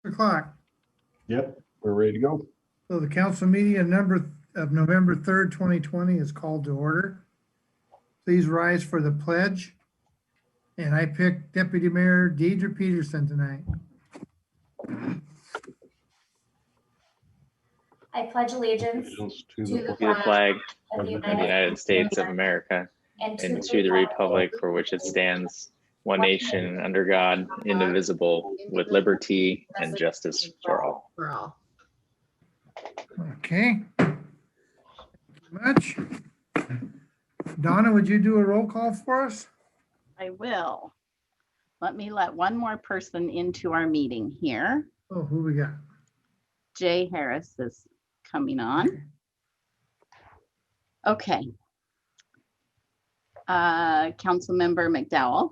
o'clock. Yep, we're ready to go. So the council meeting of November 3rd, 2020 is called to order. Please rise for the pledge. And I picked Deputy Mayor Deidre Peterson tonight. I pledge allegiance To to the the flag of the of the United States of America and to the republic for which it stands, one nation under God, indivisible, with liberty and justice for all. Okay. Thank you much. Donna, would you do a roll call for us? I will. Let me let one more person into our meeting here. Oh, who we got? Jay Harris is coming on. Okay. Councilmember McDowell,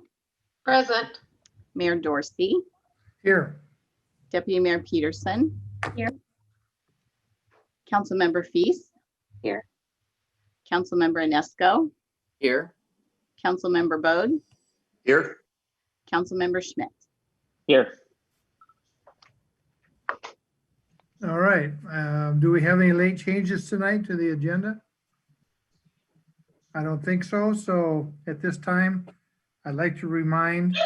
Present. Mayor Dorsey, Here. Deputy Mayor Peterson. Here. Councilmember Feast. Here. Councilmember Inesco. Here. Councilmember Bode. Here. Councilmember Schmidt. Here. All right. Do we have any late changes tonight to the agenda? I don't think so. So at this time, I'd like to remind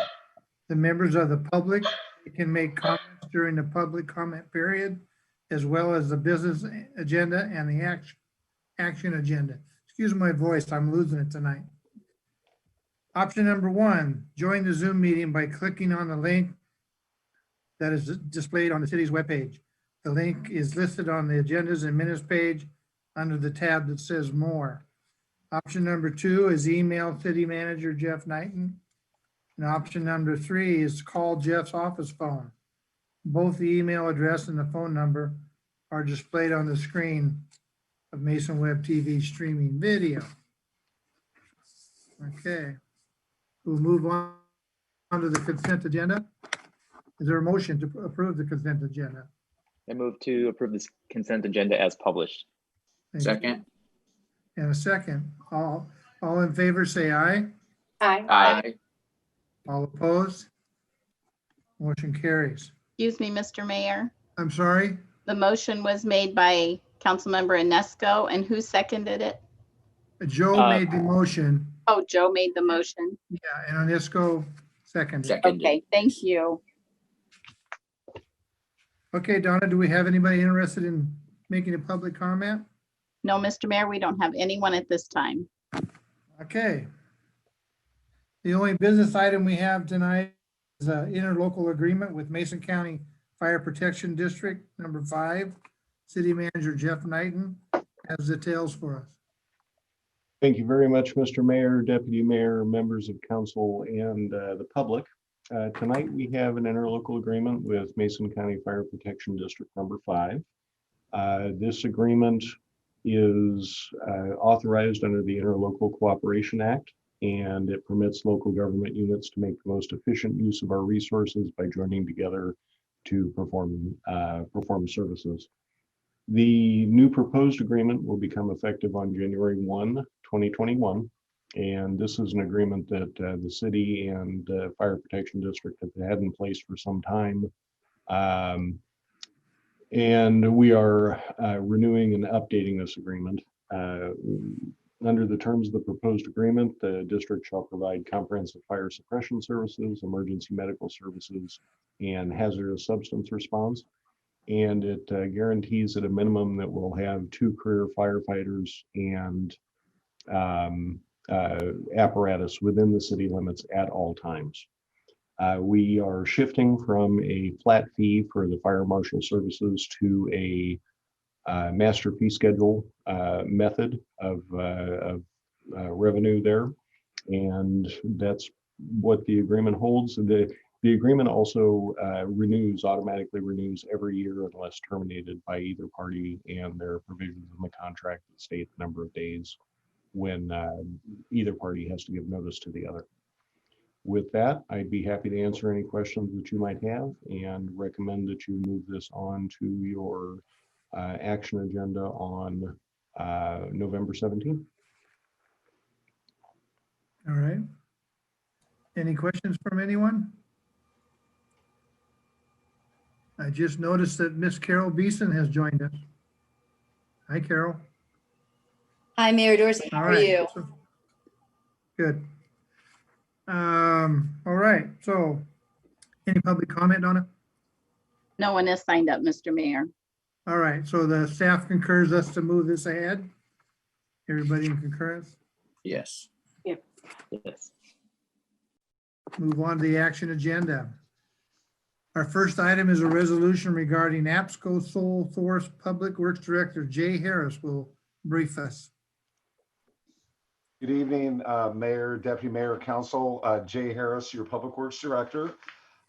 the members of the public, they can make comments during the public comment period, as well as the business agenda and the action agenda. Excuse my voice, I'm losing it tonight. Option number 1, join the Zoom meeting by clicking on the link that is displayed on the city's webpage. The link is listed on the agendas and minutes page under the tab that says more. Option number 2 is email city manager Jeff Knighton. And option number 3 is call Jeff's office phone. Both the email address and the phone number are displayed on the screen of Mason Web TV streaming video. Okay. We'll move on to the consent agenda. Is there a motion to approve the consent agenda? I move to approve this consent agenda as published. Thank you. Second. And a second. All in favor, say aye. Aye. Aye. All opposed? Motion carries. Excuse me, Mr. Mayor. I'm sorry, The motion was made by Councilmember Inesco, and who seconded it? Joe made the motion, Oh, Joe made the motion. yeah, and Onisco seconded. Second. Okay, thank you. Okay, Donna, do we have anybody interested in making a public comment? No, Mr. Mayor, we don't have anyone at this time. Okay. The only business item we have tonight is an interlocal agreement with Mason County Fire Protection District number 5. City Manager Jeff Knighton has details for us. Thank you very much, Mr. Mayor, Deputy Mayor, members of council, and the public. Tonight, we have an interlocal agreement with Mason County Fire Protection District number 5. This agreement is authorized under the Interlocal Cooperation Act, and it permits local government units to make the most efficient use of our resources by joining together to perform services. The new proposed agreement will become effective on January 1, 2021. And this is an agreement that the city and Fire Protection District have had in place for some time. And we are renewing and updating this agreement. Under the terms of the proposed agreement, the district shall provide comprehensive fire suppression services, emergency medical services, and hazardous substance response. And it guarantees at a minimum that we'll have 2 career firefighters and apparatus within the city limits at all times. We are shifting from a flat fee for the fire marshal services to a master fee schedule method of revenue there. And that's what the agreement holds. The agreement also automatically renews every year unless terminated by either party, and there are provisions in the contract that state the number of days when either party has to give notice to the other. With that, I'd be happy to answer any questions that you might have and recommend that you move this on to your action agenda on November 17th. All right. Any questions from anyone? I just noticed that Miss Carol Beeson has joined us. Hi, Carol. Hi, Mayor Dorsey. How All are right. you? Good. All right, so any public comment on it? No one has signed up, Mr. Mayor. All right, so the staff concurs us to move this ahead. Everybody in concurrence? Yes. Yes. Move on to the action agenda. Our first item is a resolution regarding APSCO sole source Public Works Director Jay Harris will brief us. Good evening, Mayor, Deputy Mayor, Council. Jay Harris, your Public Works Director.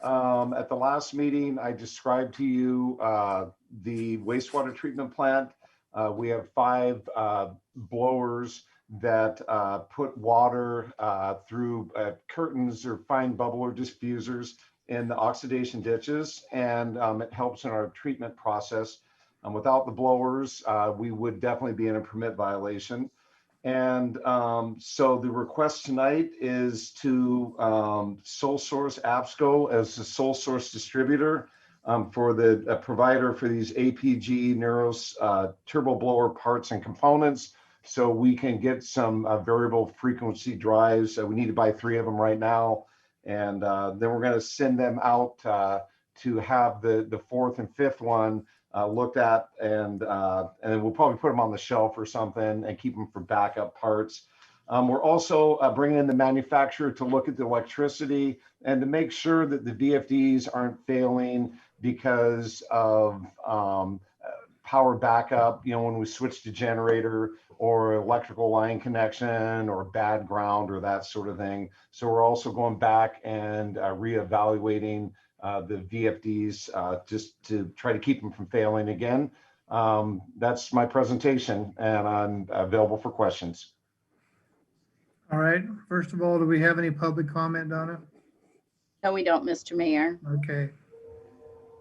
At the last meeting, I described to you the wastewater treatment plant. We have 5 blowers that put water through curtains or fine bubbler diffusers in the oxidation ditches, and it helps in our treatment process. Without the blowers, we would definitely be in a permit violation. And so the request tonight is to sole source APSCO as the sole source distributor for the provider for these APG Neuros turbo blower parts and components, so we can get some variable frequency drives. We need to buy 3 of them right now, and then we're going to send them out to have the 4th and 5th one looked at, and then we'll probably put them on the shelf or something and keep them for backup parts. We're also bringing in the manufacturer to look at the electricity and to make sure that the VFDs aren't failing because of power backup, you know, when we switch to generator or electrical line connection or bad ground or that sort of thing. So we're also going back and reevaluating the VFDs just to try to keep them from failing again. That's my presentation, and I'm available for questions. All right, first of all, do we have any public comment, Donna? No, we don't, Mr. Mayor. Okay.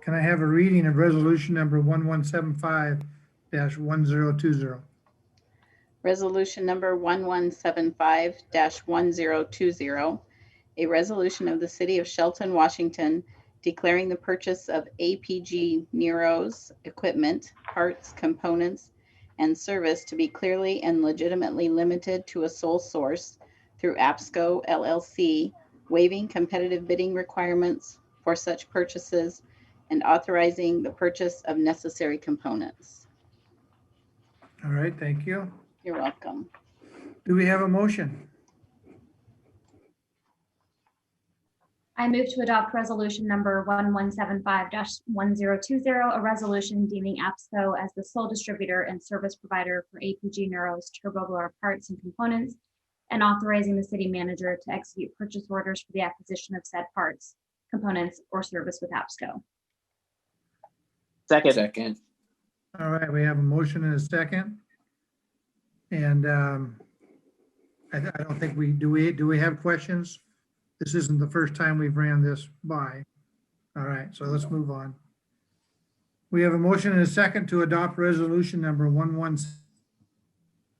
Can I have a reading of resolution number 1175-1020? Resolution number 1175-1020, a resolution of the City of Shelton, Washington, declaring the purchase of APG Neuros equipment, parts, components, and service to be clearly and legitimately limited to a sole source through APSCO LLC, waiving competitive bidding requirements for such purchases and authorizing the purchase of necessary components. All right, thank you. You're welcome. Do we have a motion? I move to adopt resolution number 1175-1020, a resolution deeming APSCO as the sole distributor and service provider for APG Neuros turbo blower parts and components, and authorizing the city manager to execute purchase orders for the acquisition of said parts, components, or service with APSCO. Second. All right, we have a motion and a second. And I don't think do we have questions? This isn't the first time we've ran this by. All right, so let's move on. We have a motion and a second to adopt resolution number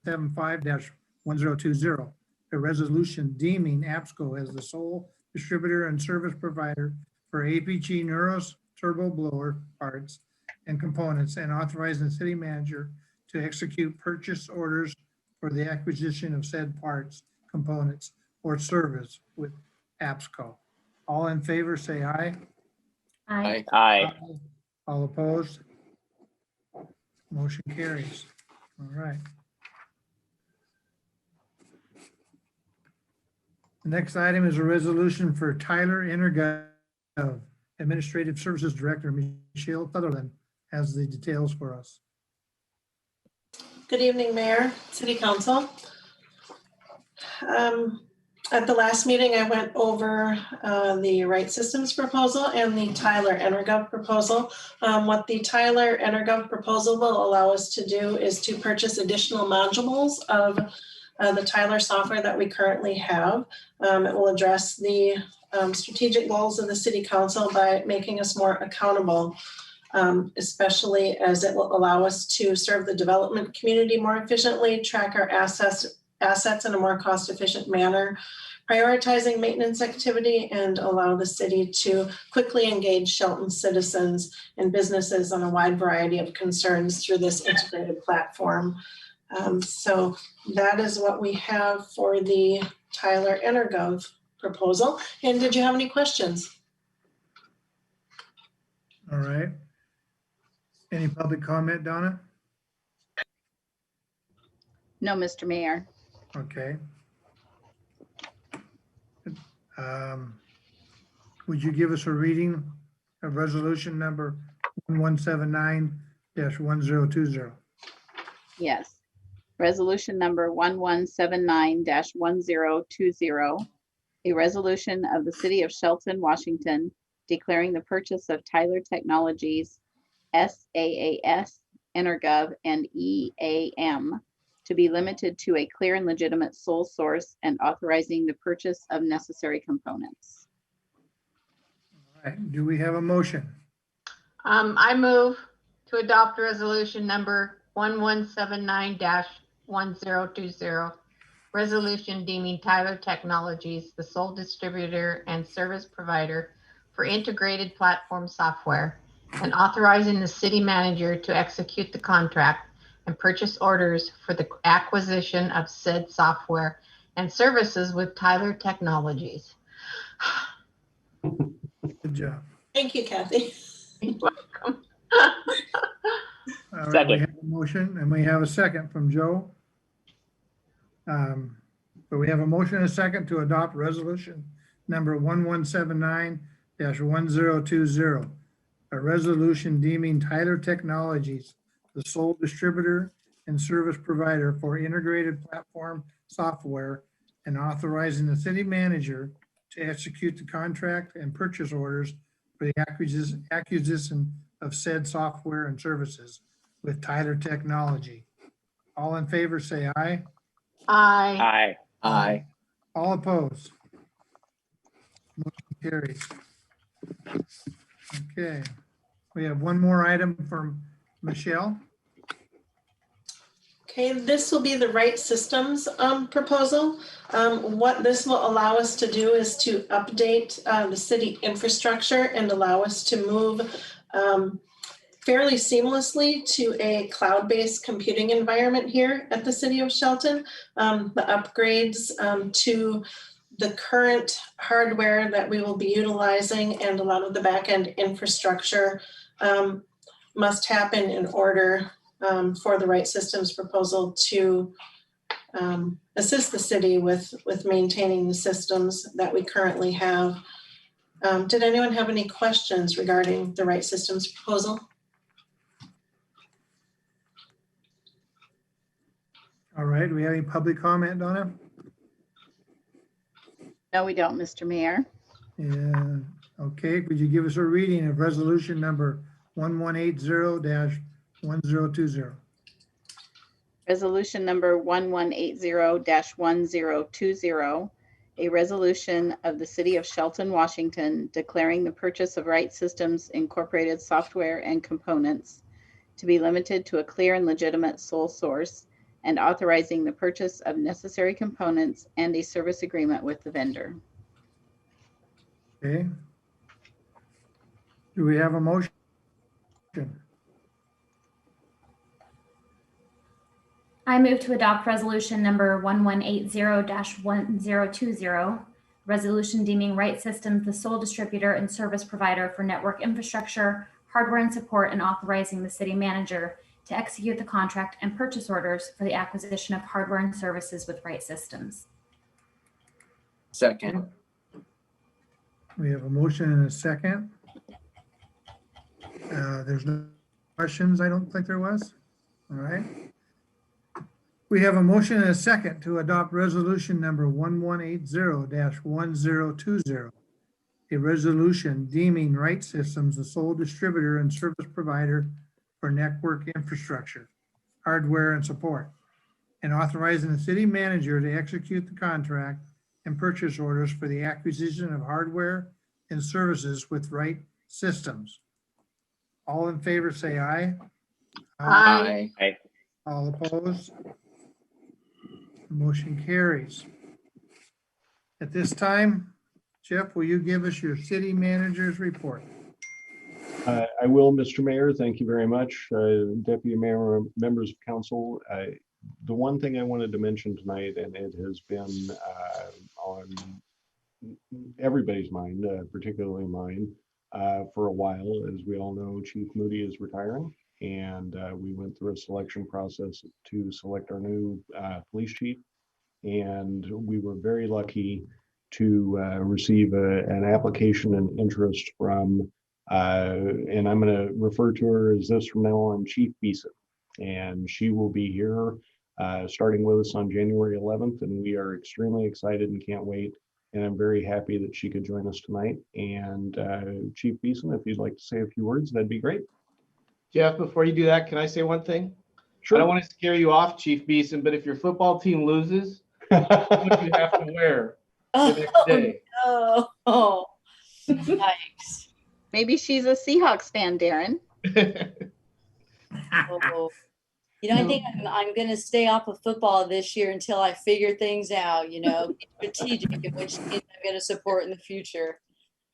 1175-1020, a resolution deeming APSCO as the sole distributor and service provider for APG Neuros turbo blower parts and components, and authorizing the city manager to execute purchase orders for the acquisition of said parts, components, or service with APSCO. All in favor, say aye. Aye. Aye. All opposed? Motion carries. All right. The next item is a resolution for Tyler Energov, Administrative Services Director, Michelle Sutherland, has the details for us. Good evening, Mayor, City Council. At the last meeting, I went over the Right Systems proposal and the Tyler Energov proposal. What the Tyler Energov proposal will allow us to do is to purchase additional modules of the Tyler software that we currently have. It will address the strategic goals of the City Council by making us more accountable, especially as it will allow us to serve the development community more efficiently, track our assets in a more cost-efficient manner, prioritizing maintenance activity and allow the city to quickly engage Shelton citizens and businesses on a wide variety of concerns through this integrated platform. So that is what we have for the Tyler Energov proposal. And did you have any questions? All right. Any public comment, Donna? No, Mr. Mayor. Okay. Would you give us a reading of resolution number 1179-1020? Yes. Resolution number 1179-1020, a resolution of the City of Shelton, Washington, declaring the purchase of Tyler Technologies, SaaS, Energov, and EAM to be limited to a clear and legitimate sole source and authorizing the purchase of necessary components. All right, do we have a motion? I move to adopt resolution number 1179-1020. Resolution deeming Tyler Technologies the sole distributor and service provider for integrated platform software and authorizing the city manager to execute the contract and purchase orders for the acquisition of said software and services with Tyler Technologies. Good job. Thank you, Kathy. You're welcome. All right, we Second. have a motion and we have a second from Joe. So we have a motion and a second to adopt resolution number 1179-1020, a resolution deeming Tyler Technologies the sole distributor and service provider for integrated platform software and authorizing the city manager to execute the contract and purchase orders for the acquisition of said software and services with Tyler Technology. All in favor, say aye. Aye. Aye. All opposed? Motion carries. Okay, we have one more item from Michelle. Okay, this will be the Right Systems proposal. What this will allow us to do is to update the city infrastructure and allow us to move fairly seamlessly to a cloud-based computing environment here at the City of Shelton. The upgrades to the current hardware that we will be utilizing and a lot of the back-end infrastructure must happen in order for the Right Systems proposal to assist the city with maintaining the systems that we currently have. Did anyone have any questions regarding the Right Systems proposal? All right, do we have any public comment, Donna? No, we don't, Mr. Mayor. Yeah, okay, could you give us a reading of resolution number 1180-1020? Resolution number 1180-1020, a resolution of the City of Shelton, Washington, declaring the purchase of Right Systems Incorporated software and components to be limited to a clear and legitimate sole source and authorizing the purchase of necessary components and a service agreement with the vendor. Okay. Do we have a motion? I move to adopt resolution number 1180-1020, resolution deeming Right Systems the sole distributor and service provider for network infrastructure, hardware and support, and authorizing the city manager to execute the contract and purchase orders for the acquisition of hardware and services with Right Systems. Second. We have a motion and a second. There's no questions, I don't think there was. All right. We have a motion and a second to adopt resolution number 1180-1020, a resolution deeming Right Systems the sole distributor and service provider for network infrastructure, hardware, and support, and authorizing the city manager to execute the contract and purchase orders for the acquisition of hardware and services with Right Systems. All in favor, say aye. Aye. Aye. All opposed? Motion carries. At this time, Jeff, will you give us your city manager's report? I will, Mr. Mayor. Thank you very much. Deputy Mayor, members of council. The one thing I wanted to mention tonight, and it has been on everybody's mind, particularly mine, for a while. As we all know, Chief Moody is retiring, and we went through a selection process to select our new police chief. And we were very lucky to receive an application and interest from, and I'm going to refer to her as this from now on, Chief Beeson. And she will be here starting with us on January 11th, and we are extremely excited and can't wait. And I'm very happy that she could join us tonight. And Chief Beeson, if you'd like to say a few words, that'd be great. Jeff, before you do that, can I say one thing? Sure. I don't want to scare you off, Chief Beeson, but if your football team loses, what do you have to wear the next day? Oh, yikes. Maybe she's a Seahawks fan, Darren. Oh. You know, I think I'm going to stay off of football this year until I figure things out, you know, be strategic and which teams I'm going to support in the future.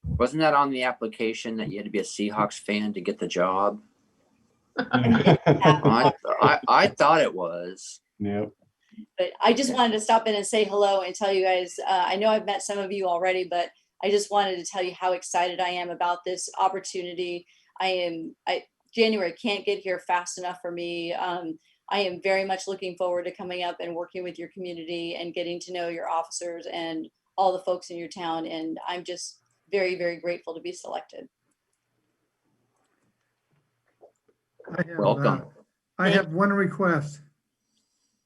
Wasn't that on the application that you had to be a Seahawks fan to get the job? I thought it was. Yep. But I just wanted to stop in and say hello and tell you guys, I know I've met some of you already, but I just wanted to tell you how excited I am about this opportunity. January can't get here fast enough for me. I am very much looking forward to coming up and working with your community and getting to know your officers and all the folks in your town. And I'm just very, very grateful to be selected. Welcome. I have one request,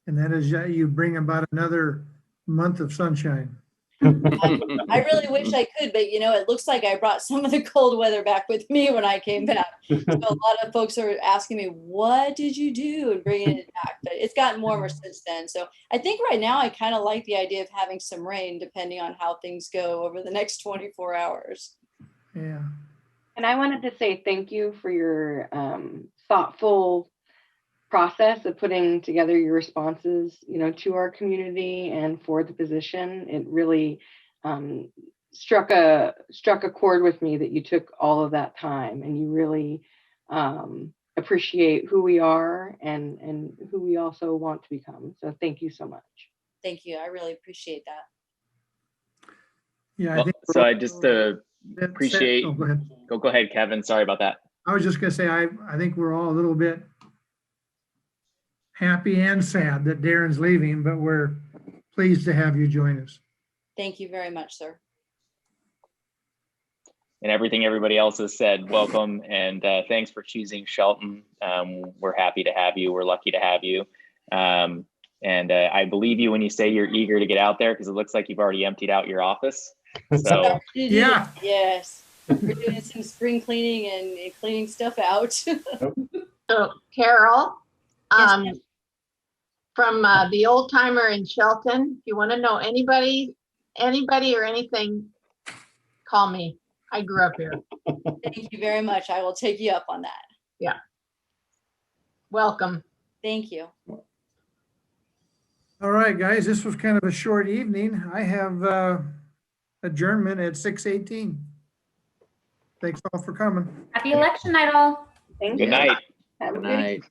and that is that you bring about another month of sunshine. I really wish I could, but you know, it looks like I brought some of the cold weather back with me when I came back. So a lot of folks are asking me, what did you do and bringing it back? But it's gotten warmer since then. So I think right now I kind of like the idea of having some rain depending on how things go over the next 24 hours. Yeah. And I wanted to say thank you for your thoughtful process of putting together your responses, you know, to our community and for the position. It really struck a chord with me that you took all of that time and you really appreciate who we are and who we also want to become. So thank you so much. Thank you. I really appreciate that. Yeah. Well, so I just appreciate. Oh, go ahead. Go ahead, Kevin. Sorry about that. I was just going to say, I think we're all a little bit happy and sad that Darren's leaving, but we're pleased to have you join us. Thank you very much, sir. And everything everybody else has said, welcome and thanks for choosing Shelton. We're happy to have you. We're lucky to have you. And I believe you when you say you're eager to get out there because it looks like you've already emptied out your office. So yeah. Yes. We're doing some spring cleaning and cleaning stuff out. So Carol, Yes, from the old timer in Shelton, if you want to know anybody or anything, call me. I grew up here. Thank you very much. I will take you up on that. Yeah. Welcome. Thank you. All right, guys, this was kind of a short evening. I have adjournment at 6:18. Thanks all for coming. Happy election night all. Thank good you. night. Have a Good good night.